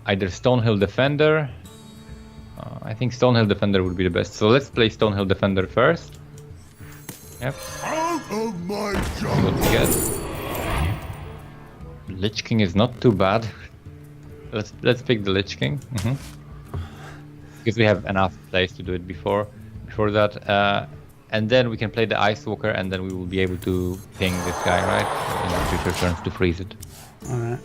either Stonehill Defender. I think Stonehill Defender would be the best. So let's play Stonehill Defender first. Yep. Out of my See what we get. Lich King is not too bad. Let's pick the Lich King. Because we have enough plays to do it before that. And then we can play the Ice Walker, and then we will be able to ping this guy, right? In the future turns to freeze it. Alright.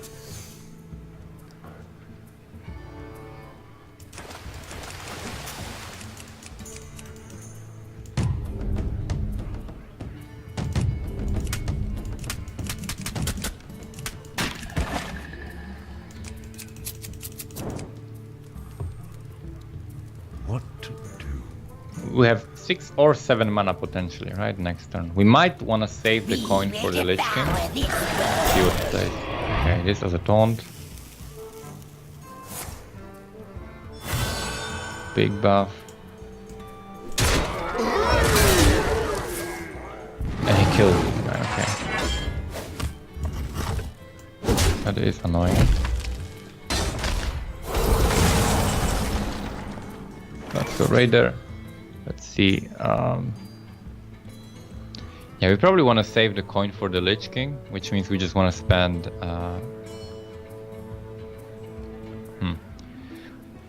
What to do? We have 6 or 7 mana potentially, right? Next turn. We might want to save the coin for the Lich King. See what it plays. Okay, this as a taunt. Big buff. And he kills this guy, okay. That is annoying. Let's go Raider. Let's see. Yeah, we probably want to save the coin for the Lich King, which means we just want to spend.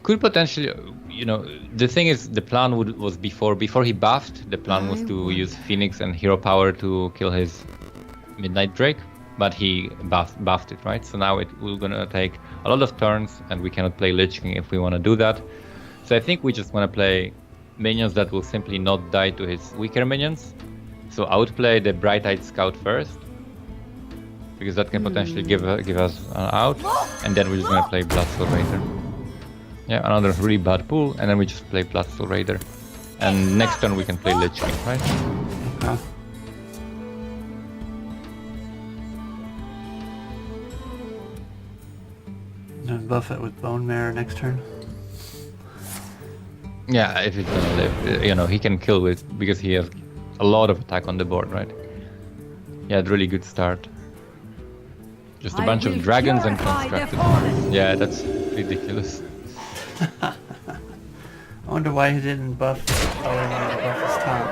Could potentially, you know, the thing is, the plan was before he buffed. The plan was to use Phoenix and Hero Power to kill his Midnight Drake, but he buffed it, right? So now we're gonna take a lot of turns, and we cannot play Lich King if we want to do that. So I think we just want to play minions that will simply not die to his weaker minions. So outplay the Bright-Eyed Scout first, because that can potentially give us an out, and then we're just gonna play Bloodstone Raider. Yeah, another really bad pool, and then we just play Bloodstone Raider. And next turn we can play Lich King, right? Okay. And buff it with Bone Mare next turn. Yeah, if it's gonna live, you know, he can kill with, because he has a lot of attack on the board, right? Yeah, really good start. Just a bunch of dragons and constructed. Yeah, that's ridiculous. I wonder why he didn't buff. Oh, he wanted to buff his top.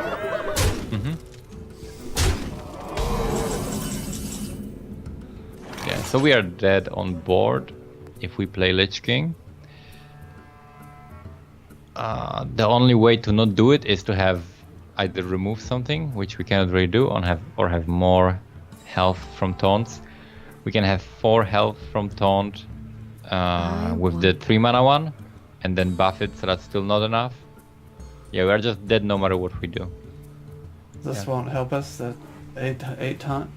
Yeah, so we are dead on board if we play Lich King. The only way to not do it is to have either remove something, which we cannot really do, or have more health from taunts. We can have 4 health from taunt with the 3 mana one, and then buff it, so that's still not enough. Yeah, we are just dead no matter what we do. This won't help us, the 8 taunt.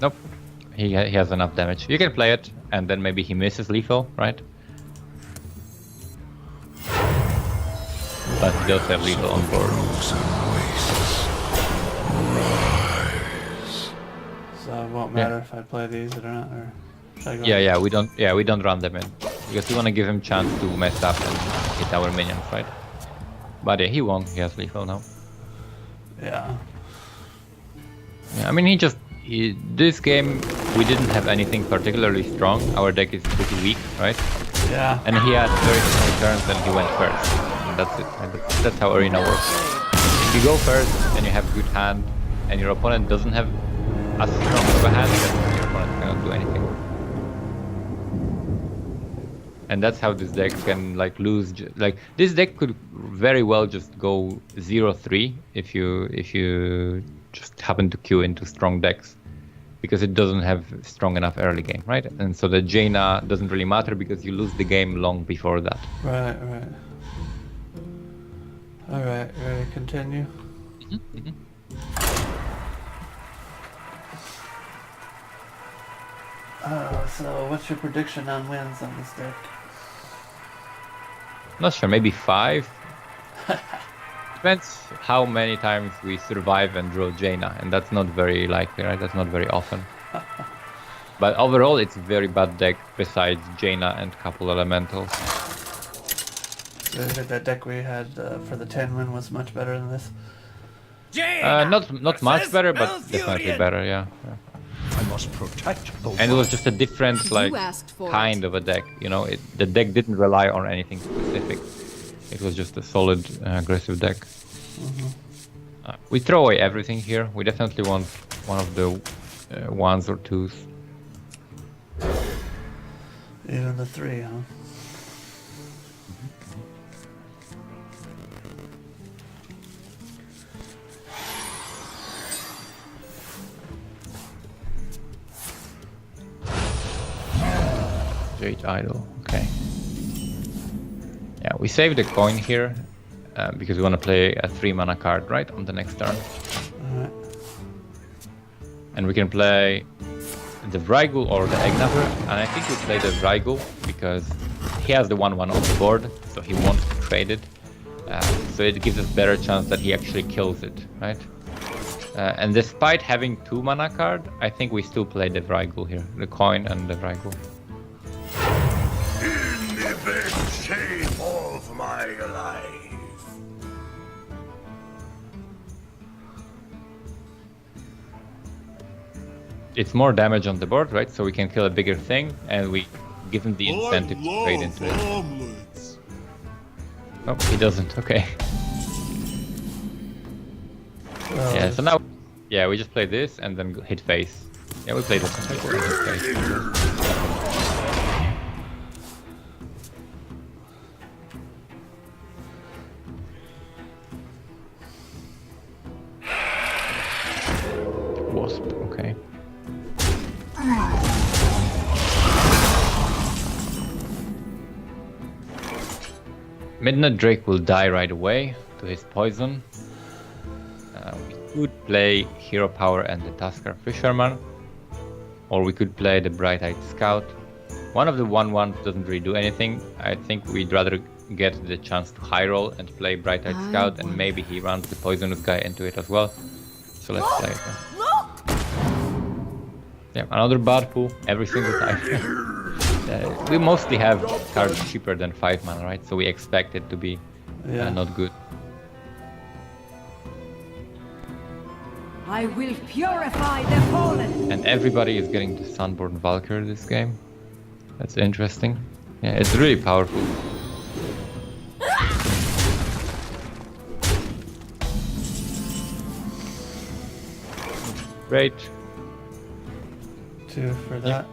Nope. He has enough damage. You can play it, and then maybe he misses lethal, right? But he does have lethal on board. So it won't matter if I play these or not, or should I go? Yeah, we don't run them in, because we want to give him chance to mess up and hit our minions, right? But yeah, he won't. He has lethal now. Yeah. Yeah, I mean, this game we didn't have anything particularly strong. Our deck is pretty weak, right? Yeah. And he had very strong turns, and he went first. And that's it. And that's how arena works. If you go first and you have good hand, and your opponent doesn't have as strong of a hand, then your opponent cannot do anything. And that's how this deck can lose. This deck could very well just go 0-3 if you just happen to queue into strong decks, because it doesn't have strong enough early game, right? And so the Jaina doesn't really matter because you lose the game long before that. Right. Alright, ready to continue? So what's your prediction on wins on this deck? Not sure, maybe 5. Depends how many times we survive and draw Jaina, and that's not very likely, right? That's not very often. But overall, it's a very bad deck besides Jaina and couple elementals. So you said that deck we had for the 10 win was much better than this? Not much better, but definitely better, yeah. must protect the And it was just a different, like, asked for kind of a deck. You know, the deck didn't rely on anything specific. It was just a solid, aggressive deck. We throw away everything here. We definitely want one of the ones or twos. Even the 3, huh? Jade Idol, okay. Yeah, we save the coin here because we want to play a 3 mana card, right, on the next turn. Alright. And we can play the Vrygul or the Egnapper, and I think we play the Vrygul because he has the 1/1 on the board, so he wants to trade it. So it gives us better chance that he actually kills it, right? And despite having 2 mana card, I think we still play the Vrygul here, the coin and the Vrygul. In the best shape of my life. It's more damage on the board, right? So we can kill a bigger thing, and we give him the incentive to trade into it. Omelets. Oh, he doesn't. Okay. Yeah. So now, yeah, we just play this and then hit face. Yeah, we play this one before we hit face. Wasp. Okay. Midnight Drake will die right away to his poison. We could play Hero Power and the Tuskar Fisherman, or we could play the Bright-Eyed Scout. One of the 1/1s doesn't really do anything. I think we'd rather get the chance to high roll and play Bright-Eyed Scout, and maybe he runs the Poisonous guy into it as well. So let's play it. Yeah, another bad pool every single time. We mostly have cards cheaper than 5 mana, right? So we expect it to be not good. I will purify the fallen. And everybody is getting the Sunborn Valkyrie this game. That's interesting. Yeah, it's really powerful. Great. 2 for that.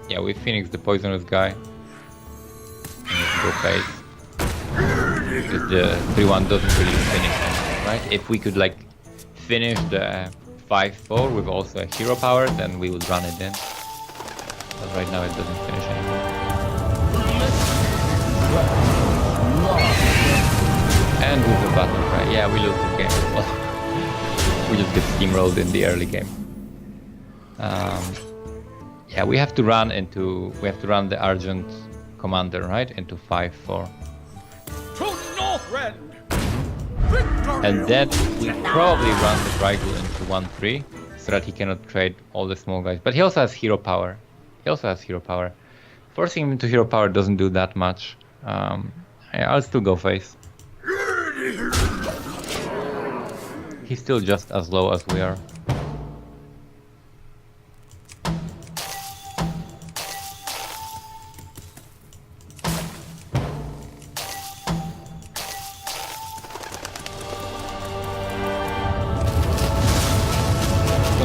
Yeah, we Phoenix the Poisonous guy. And let's go face. Because the 3/1 doesn't really finish anything, right? If we could like finish the 5/4 with also a hero power, then we would run it in. But right now it doesn't finish anything. And with the battle cry, yeah, we lose the game as well. We just get steamrolled in the early game. Yeah, we have to run the Argent Commander, right, into 5/4. To Northrend. And then we probably run the Vrygul into 1/3 so that he cannot trade all the small guys. But he also has hero power. Forcing him into hero power doesn't do that much. Yeah, I'll still go face. He's still just as low as we are.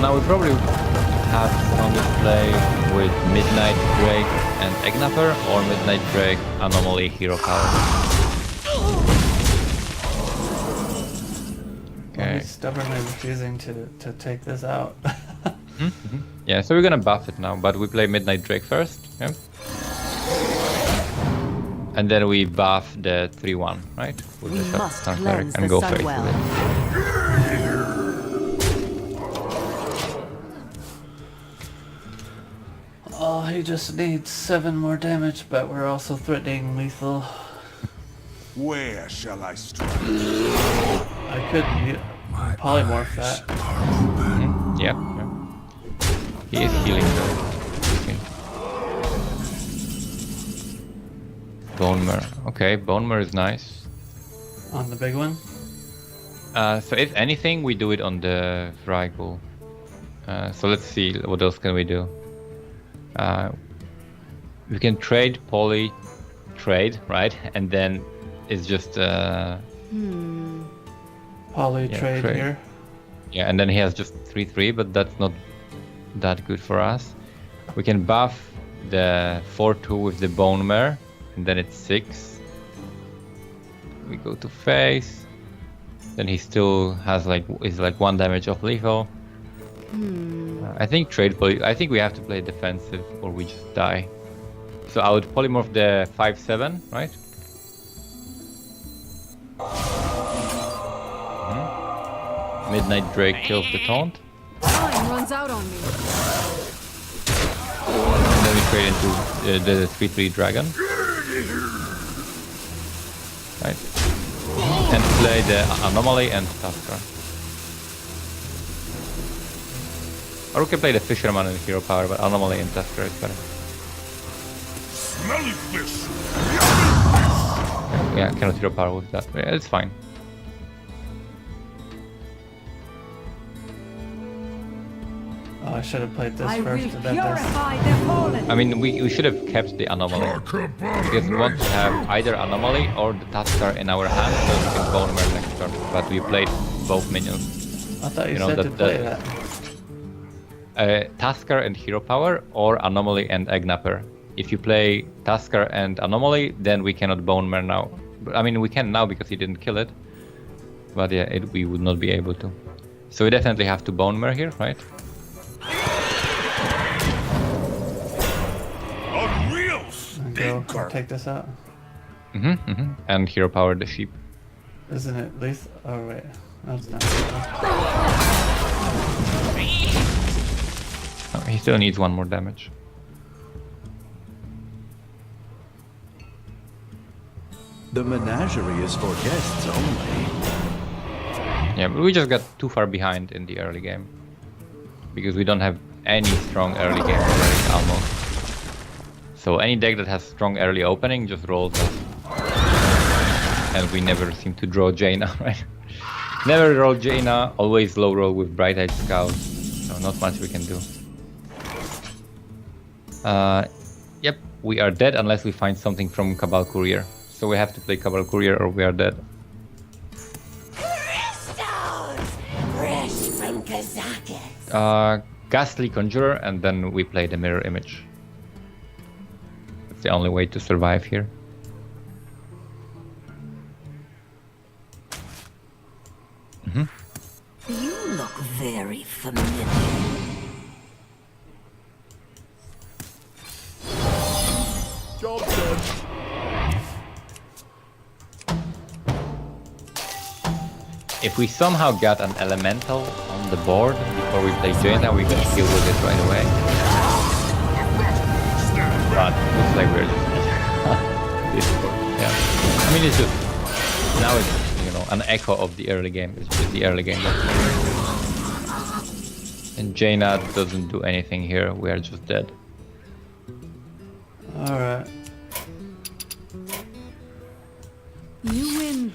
Now we probably have strongest play with Midnight Drake and Egnapper, or Midnight Drake, Anomaly, Hero Power. Okay. He's stubbornly refusing to take this out. Yeah, so we're gonna buff it now, but we play Midnight Drake first, yeah? And then we buff the 3/1, right? With We the must Sun cleanse Cleric and the go sun face well. with it. Oh, he just needs 7 more damage, but we're also threatening lethal. Where shall I strike? I could polymorph that. Yeah. He is healing though. Bone Mer. Okay, Bone Mer is nice. On the big one? So if anything, we do it on the Vrygul. So let's see, what else can we do? We can trade, poly, trade, right? And then it's just Poly trade here. Yeah, and then he has just 3/3, but that's not that good for us. We can buff the 4/2 with the bone mare, and then it's 6. We go to face. Then he still has is 1 damage off lethal. I think trade poly. I think we have to play defensive or we just die. So I would polymorph the 5/7, right? Midnight Drake kills the taunt. Time runs out on me. And then we trade into the 3/3 dragon. Right. And play the anomaly and Tusker. Or we can play the fisherman and hero power, but anomaly and Tusker is better. Smelly fish! Yeah, I cannot hero power with that. Yeah, it's fine. Oh, I should have played this I will first and then this. purify the fallen. I mean, we should have kept the anomaly. Because we want to have either anomaly or the Tusker in our hand so we can bone mare next turn. But we played both minions. I thought you know, said to play that. Tusker and hero power or anomaly and Eggnapper. If you play Tusker and anomaly, then we cannot bone mare now. But, I mean, we can now because he didn't kill it. But yeah, we would not be able to. So we definitely have to bone mare here, right? Go take this out. And hero power the sheep. Isn't it lethal? Oh wait, no, it's not. Oh, he still needs 1 more damage. The menagerie is for guests only. Yeah, but we just got too far behind in the early game. Because we don't have any strong early game already, almost. So any deck that has strong early opening just rolls us. And we never seem to draw Jaina, right? Never roll Jaina, always low roll with Bright-Eyed Scout. So not much we can do. Yep, we are dead unless we find something from Cabal Courier. So we have to play Cabal Courier or we are dead. Crystals! Fresh from Kazakis. Ghastly Conjurer, and then we play the Mirror Image. It's the only way to survive here. You look very familiar. Job done. If we somehow got an elemental on the board before we play Jaina, we can deal with it right away. But looks like we're just yeah. I mean, it's just now it's an echo of the early game. It's just the early game. And Jaina doesn't do anything here. We are just dead. All right. You win.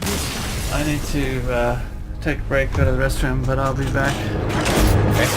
I need to take a break, go to the restroom, but I'll be back. Okay.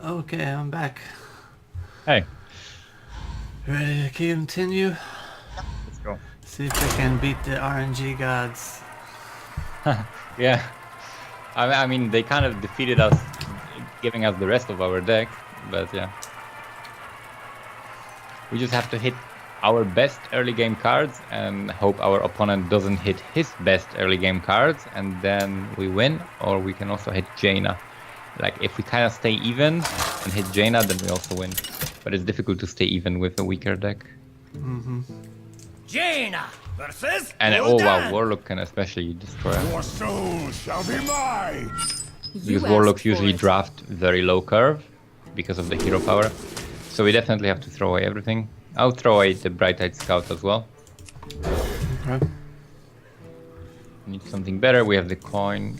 Okay, I'm back. Hey, Ready to continue? let's go. See if I can beat the RNG gods. Yeah, I mean they kind of defeated us, giving us the rest of our deck, but yeah. We just have to hit our best early game cards and hope our opponent doesn't hit his best early game cards, and then we win. Or we can also hit Jaina. Like if we kind of stay even and hit Jaina, then we also win. But it's difficult to stay even with a weaker deck. Jaina versus And oh wow, Warlock can especially destroy us. Your soul shall be mine. Because Warlocks usually draft very low curve because of the hero power. So we definitely have to throw away everything. I'll throw away the Bright-Eyed Scout as well. Okay. Need something better. We have the coin.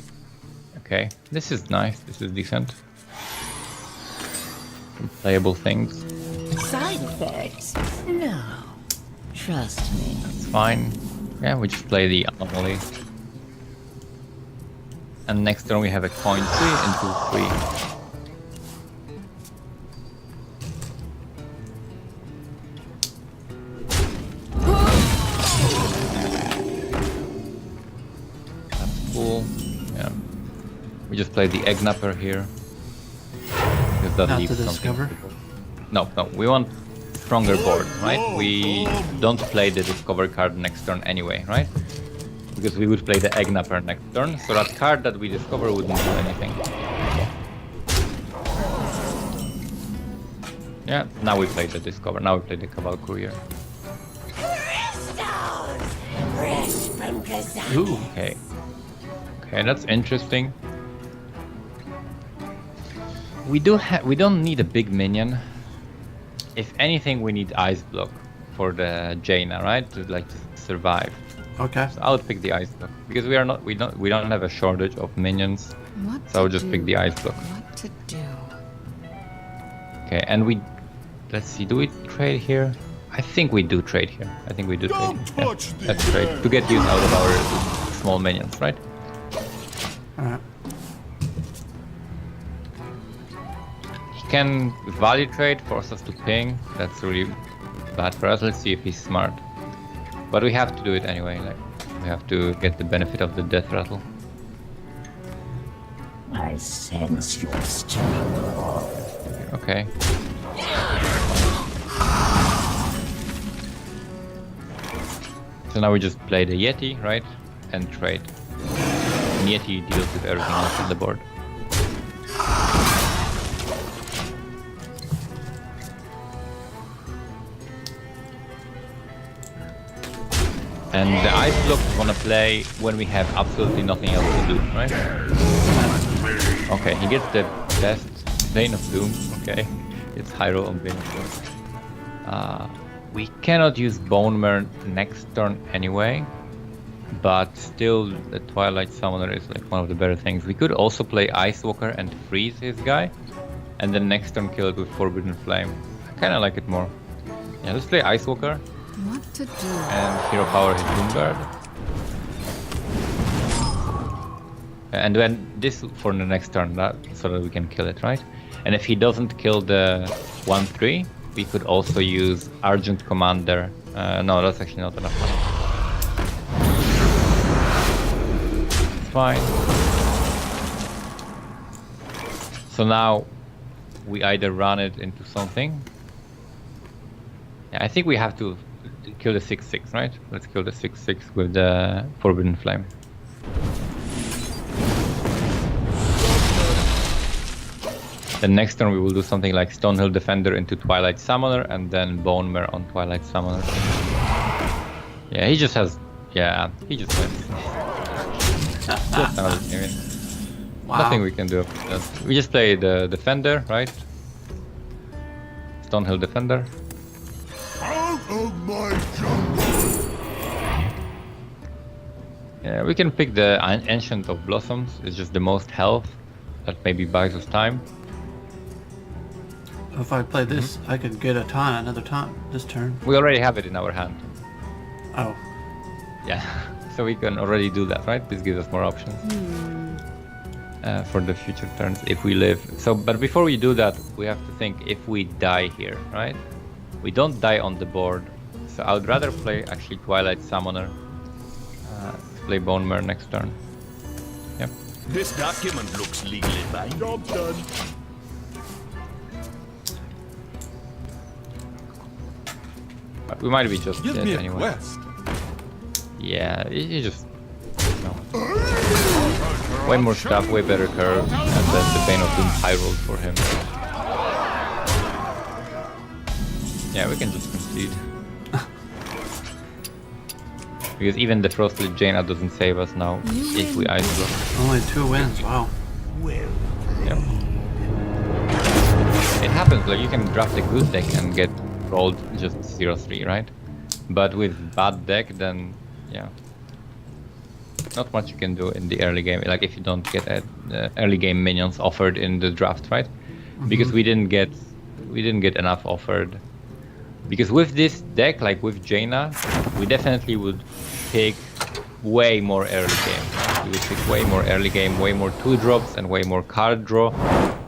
Okay, this is nice. This is decent. Some playable things. Side effects? No. Trust me. It's fine. Yeah, we just play the anomaly. And next turn we have a coin 3 into 3. Cool. Yeah. We just play the egg napper here. Because that Not leaves to something. discover? No, we want stronger board, right? We don't play the discover card next turn anyway, right? Because we would play the egg napper next turn, so that card that we discover wouldn't do anything. Yeah, now we play the discover, now we play the Cabal Courier. Crystals! Fresh from Kazakh. Ooh. Okay. Okay, that's interesting. We don't need a big minion. If anything, we need Ice Block for the Jaina, right? To like to survive. Okay. So I'll pick the Ice Block because we don't have a shortage of minions. What So I'll to just do? pick the Ice Block. What to do? Okay, and let's see, do we trade here? I think we do trade here. I think we do trade. Don't Yeah, touch the let's trade to get use out of our small minions, right? Alright. He can value trade, force us to ping. That's really bad for us. Let's see if he's smart. But we have to do it anyway. Like we have to get the benefit of the death rattle. I sense your struggle. Okay. So now we just play the Yeti, right? And trade. And Yeti deals with everything else on the board. And the Ice Block we want to play when we have absolutely nothing else to do, right? Okay, he gets the best Bane of Doom. Okay, it's high roll on Bane of Doom. We cannot use Bone Mare next turn anyway, but still the Twilight Summoner is like one of the better things. We could also play Ice Walker and freeze his guy, and then next turn kill it with Forbidden Flame. I kind of like it more. Yeah, let's play Ice Walker. What to do? And hero power his Doomguard. And then this for the next turn, so that we can kill it, right? And if he doesn't kill the 1/3, we could also use Argent Commander. No, that's actually not enough money. It's fine. So now we either run it into something. Yeah, I think we have to kill the 6/6, right? Let's kill the 6/6 with the Forbidden Flame. Then next turn we will do something like Stonehill Defender into Twilight Summoner and then Bone Mare on Twilight Summoner. Yeah, he just has... Yeah, he just wins. Just another game. Wow. Nothing we can do about that. We just play the Defender, right? Stonehill Defender. Out of my jungle. Yeah, we can pick the Ancient of Blossoms. It's just the most health. That maybe buys us time. If I play this, I could get a taunt another taunt this turn. We already have it in our hand. Oh. Yeah, so we can already do that, right? This gives us more options. for the future turns if we live. So, but before we do that, we have to think if we die here, right? We don't die on the board. So I would rather play actually Twilight Summoner. Play Bone Mare next turn. Yep. This document looks legally binding. Job done. But we might be just Give dead me a anyway. quest. Yeah, you just... No. Way more stuff, way better curve, and then the Bane of Doom high rolled for him. Yeah, we can just concede. Because even the Frostlit Jaina doesn't save us now if we ice block. Only 2 wins, wow. Yep. It happens, like you can draft a good deck and get rolled just 0-3, right? But with bad deck, then yeah. Not much you can do in the early game, like if you don't get early game minions offered in the draft, right? Because we didn't get enough offered. Because with this deck, like with Jaina, we definitely would pick way more early game. We would pick way more early game, way more 2-drops and way more card draw,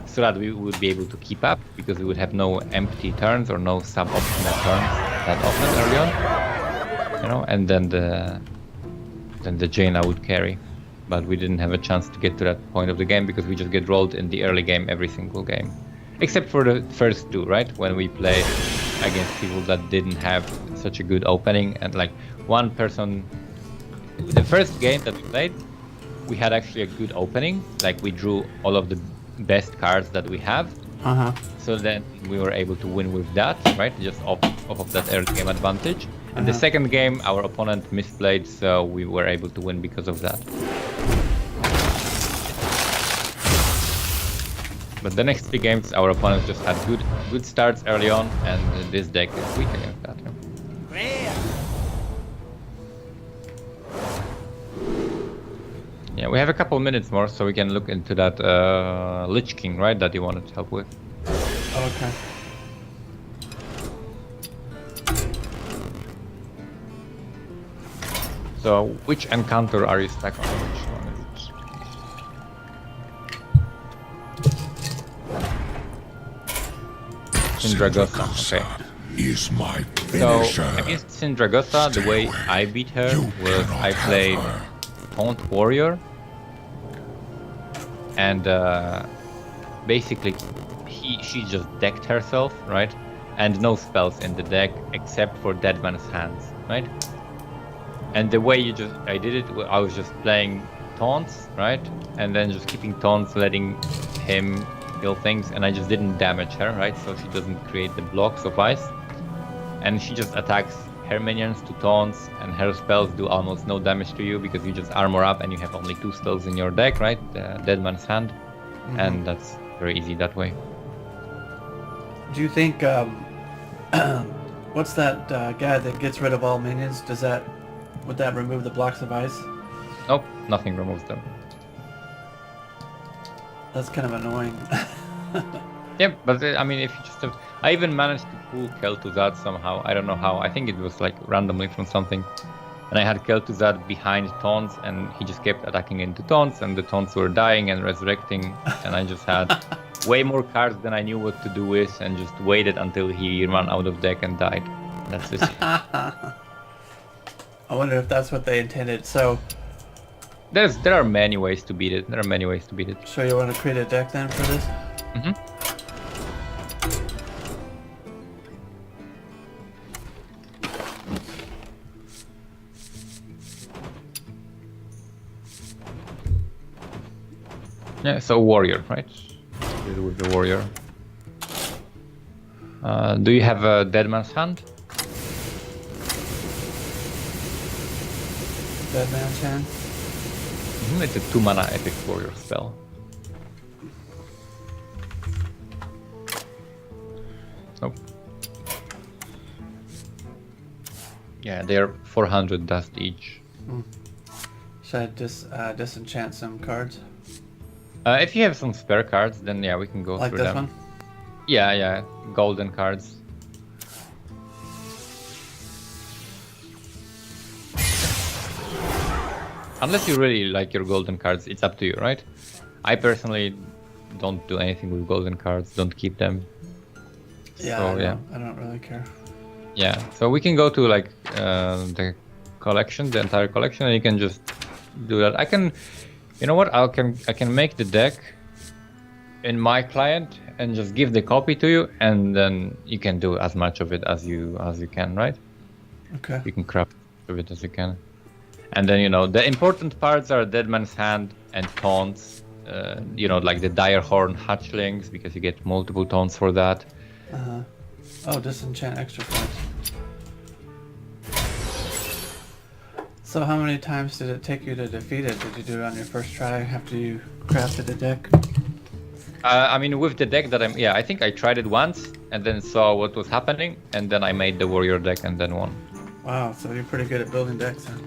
so that we would be able to keep up, because we would have no empty turns or no suboptimal turns that often early on. You know, and then the Jaina would carry. But we didn't have a chance to get to that point of the game because we just get rolled in the early game every single game. Except for the first 2, right? When we played against people that didn't have such a good opening, and like one person, the first game that we played, we had actually a good opening, like we drew all of the best cards that we have, so then we were able to win with that, right, just off of that early game advantage. And the second game our opponent misplayed, so we were able to win because of that. But the next 3 games, our opponents just had good starts early on, and this deck is weak against that. Yeah, we have a couple minutes more, so we can look into that Lich King, right, that you wanted help with. Okay. So, which encounter are you stuck on? Which one is it? Syndragosa, okay. Is my So, finisher. against Syndragosa, the way I beat her was I played Taunt Warrior, and basically she just decked herself, right? And no spells in the deck except for Dead Man's Hands, right? And the way I did it, I was just playing taunts, right? And then just keeping taunts, letting him kill things, and I just didn't damage her, right? So she doesn't create the blocks of ice. And she just attacks her minions to taunts, and her spells do almost no damage to you because you just armor up and you have only 2 spells in your deck, right? The Dead Man's Hand. And that's very easy that way. Do you think, what's that guy that gets rid of all minions? Would that remove the blocks of ice? Nope, nothing removes them. That's kind of annoying. Yeah, but I mean, if you just have... I even managed to pull Kel'Thuzad somehow. I don't know how. I think it was like randomly from something. And I had Kel'Thuzad behind taunts, and he just kept attacking into taunts, and the taunts were dying and resurrecting. And I just had way more cards than I knew what to do with, and just waited until he ran out of deck and died. That's it. I wonder if that's what they intended. So There are many ways to beat it. So you want to create a deck then for this? Yeah, so warrior, right? With the warrior. Do you have a Dead Man's Hand? Dead Man's Hand? It's a 2-mana epic warrior spell. Nope. Yeah, they are 400 dust each. Should I disenchant some cards? If you have some spare cards, then yeah, we can go Like through this them. one? Yeah, golden cards. Unless you really like your golden cards, it's up to you, right? I personally don't do anything with golden cards. Don't keep them. Yeah, So, I don't really care. Yeah. So we can go to like the collection, the entire collection, and you can just do that. I can, you know what? I can make the deck in my client and just give the copy to you, and then you can do as much of it as you can, right? Okay. You can craft of it as you can. And then, you know, the important parts are Dead Man's Hand and taunts. You know, like the Dire Horn hatchlings, because you get multiple taunts for that. Uh-huh. Oh, disenchant extra cards. So how many times did it take you to defeat it? Did you do it on your first try after you crafted a deck? I mean, with the deck that I think I tried it once and then saw what was happening, and then I made the warrior deck and then won. Wow, so you're pretty good at building decks, huh?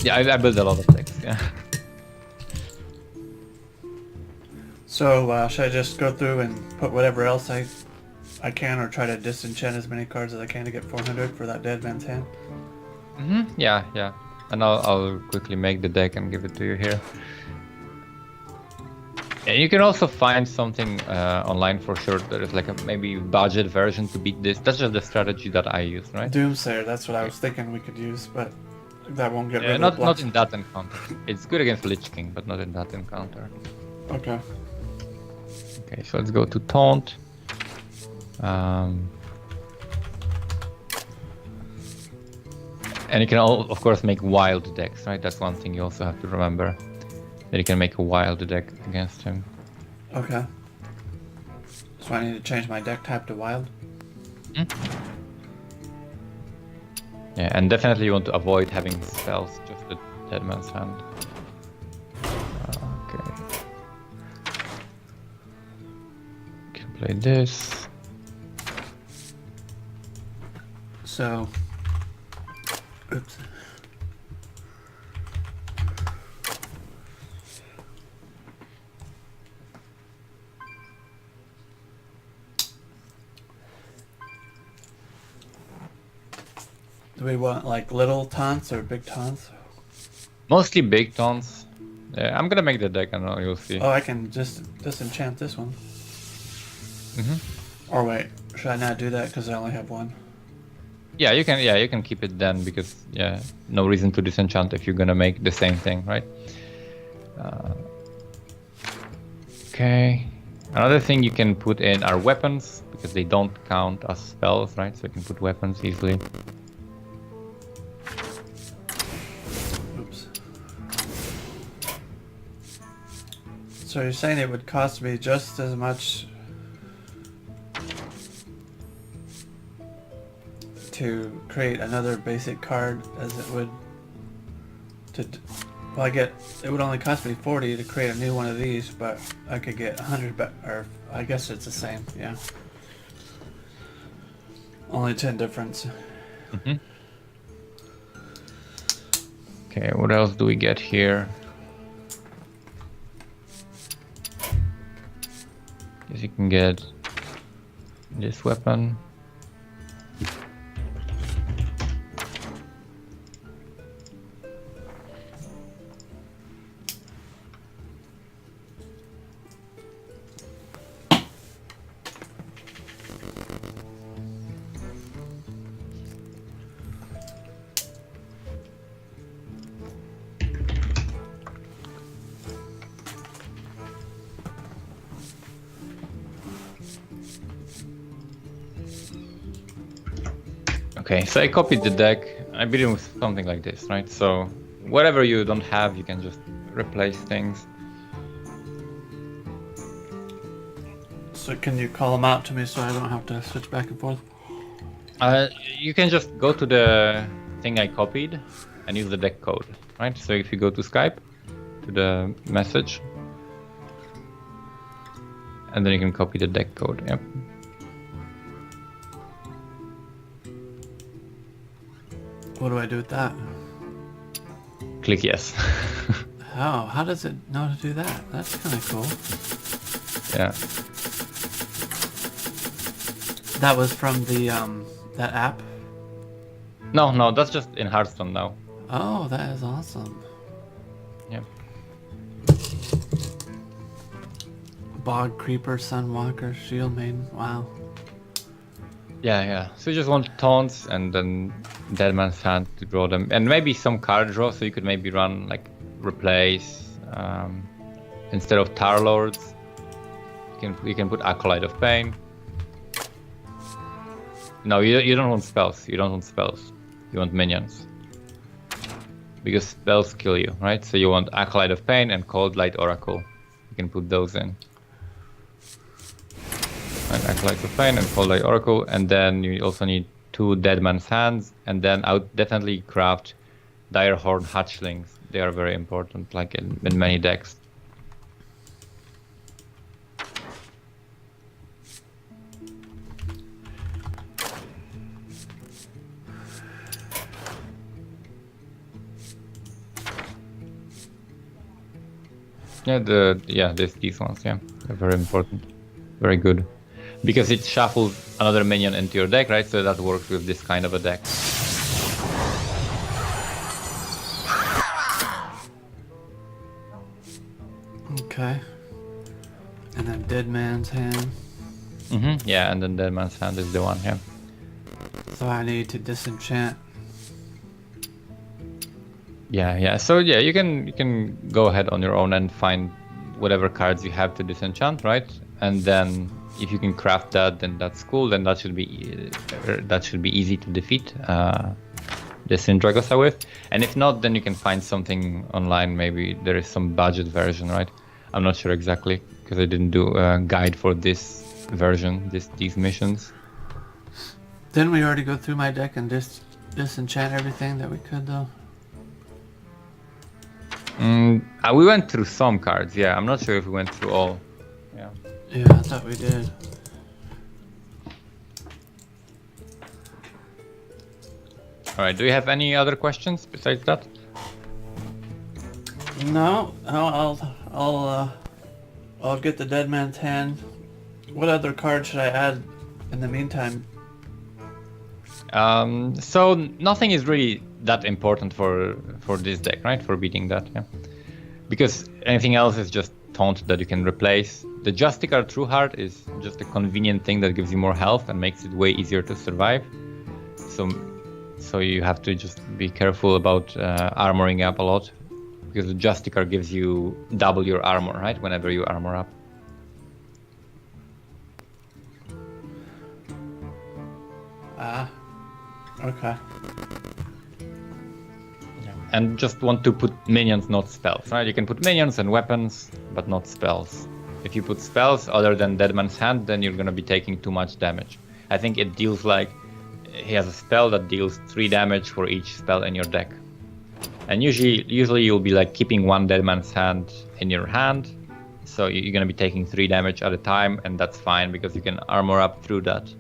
Yeah, I built a lot of decks, yeah. So should I just go through and put whatever else I can, or try to disenchant as many cards as I can to get 400 for that Dead Man's Hand? Yeah. And I'll quickly make the deck and give it to you here. And you can also find something online for sure. There is like a maybe budget version to beat this. That's just the strategy that I use, right? Doomsayer, that's what I was thinking we could use, but that won't get rid of Not the blocks. in that encounter. It's good against Lich King, but not in that encounter. Okay. Okay, so let's go to Taunt. And you can, of course, make wild decks, right? That's one thing you also have to remember. That you can make a wild deck against him. Okay. So I need to change my deck type to wild? Yeah, and definitely you want to avoid having spells, just the Dead Man's Hand. Okay. Can play this. So... Oops. Do we want like little taunts or big taunts? Mostly big taunts. Yeah, I'm gonna make the deck and you'll see. Oh, I can just disenchant this one. Or wait, should I not do that because I only have one? Yeah, you can keep it then, because no reason to disenchant if you're gonna make the same thing, right? Okay. Another thing you can put in are weapons, because they don't count as spells, right? So you can put weapons easily. Oops. So you're saying it would cost me just as much to create another basic card as it would to... Well, it would only cost me 40 to create a new one of these, but I could get 100 back, or I guess it's the same, yeah. Only 10 difference. Okay, what else do we get here? Guess you can get this weapon. Okay, so I copied the deck. I beat him with something like this, right? So whatever you don't have, you can just replace things. So can you call them out to me so I don't have to switch back and forth? You can just go to the thing I copied and use the deck code, right? So if you go to Skype, to the message, and then you can copy the deck code, yep. What do I do with that? Click yes. Oh, how does it know to do that? That's kind of cool. Yeah. That was from the that app? No, that's just in Hearthstone now. Oh, that is awesome. Yep. Bog Creeper, Sunwalker, Shield Maiden. Wow. Yeah. So you just want taunts and then Dead Man's Hand to draw them, and maybe some card draw. So you could maybe run like replace instead of Tar Lords. You can put Acolyte of Pain. No, you don't want spells. You don't want spells. You want minions. Because spells kill you, right? So you want Acolyte of Pain and Cold Light Oracle. You can put those in. And Acolyte of Pain and Cold Light Oracle, and then you also need 2 Dead Man's Hands, and then I would definitely craft Direhorn Hatchlings. They are very important, like in many decks. These ones, they're very important, very good, because it shuffles another minion into your deck, right? So that works with this kind of a deck. Okay. And then Dead Man's Hand. Yeah, and then Dead Man's Hand is the one, yeah. So I need to disenchant. Yeah. So yeah, you can go ahead on your own and find whatever cards you have to disenchant, right? And then if you can craft that, then that's cool. Then that should be easy to defeat the Syndragosa with. And if not, then you can find something online. Maybe there is some budget version, right? I'm not sure exactly because I didn't do a guide for this version, these missions. Didn't we already go through my deck and disenchant everything that we could though? We went through some cards, yeah. I'm not sure if we went through all. Yeah. Yeah, I thought we did. Alright, do you have any other questions besides that? No, I'll get the Dead Man's Hand. What other card should I add in the meantime? So nothing is really that important for this deck, right? For beating that, yeah. Because anything else is just taunt that you can replace. The Justicar True Heart is just a convenient thing that gives you more health and makes it way easier to survive. So you have to just be careful about armoring up a lot, because the Justicar gives you double your armor, right? Whenever you armor up. Okay. And just want to put minions, not spells, right? You can put minions and weapons, but not spells. If you put spells other than Dead Man's Hand, then you're gonna be taking too much damage. I think it deals like, he has a spell that deals 3 damage for each spell in your deck. And usually you'll be like keeping 1 Dead Man's Hand in your hand, so you're gonna be taking 3 damage at a time, and that's fine because you can armor up through that.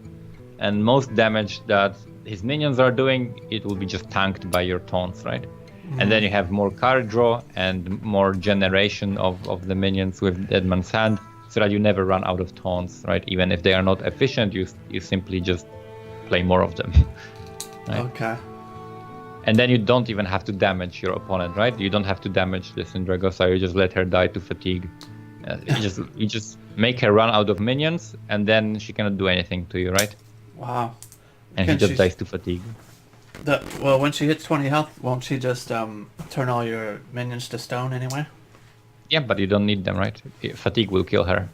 And most damage that his minions are doing, it will be just tanked by your taunts, right? And then you have more card draw and more generation of the minions with Dead Man's Hand, so that you never run out of taunts, right? Even if they are not efficient, you simply just play more of them. Right? Okay. And then you don't even have to damage your opponent, right? You don't have to damage the Syndragosa, you just let her die to fatigue. You just make her run out of minions, and then she cannot do anything to you, right? Wow. And she just dies to fatigue. Well, when she hits 20 health, won't she just turn all your minions to stone anyway? Yeah, but you don't need them, right? Fatigue will kill her.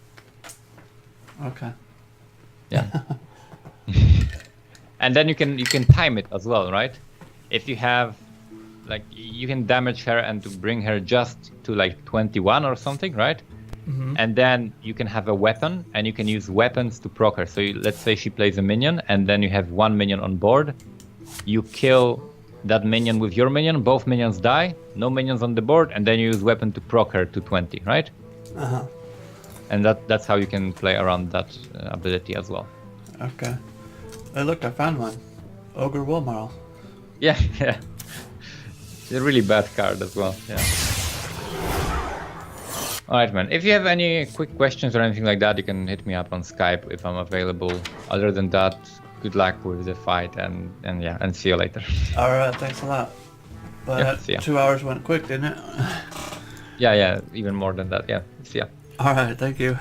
Okay. Yeah. And then you can time it as well, right? If you have, like, you can damage her and to bring her just to like 21 or something, right? And then you can have a weapon, and you can use weapons to proc her. So let's say she plays a minion, and then you have 1 minion on board. You kill that minion with your minion, both minions die, no minions on the board, and then you use weapon to proc her to 20, right? And that's how you can play around that ability as well. Okay. Hey, look, I found one. Ogre Wilmarl. Yeah. It's a really bad card as well, yeah. Alright, man. If you have any quick questions or anything like that, you can hit me up on Skype if I'm available. Other than that, good luck with the fight, and see you later. Alright, thanks a lot. But see ya. 2 hours went quick, didn't it? Yeah, even more than that, yeah. See ya. Alright, thank you.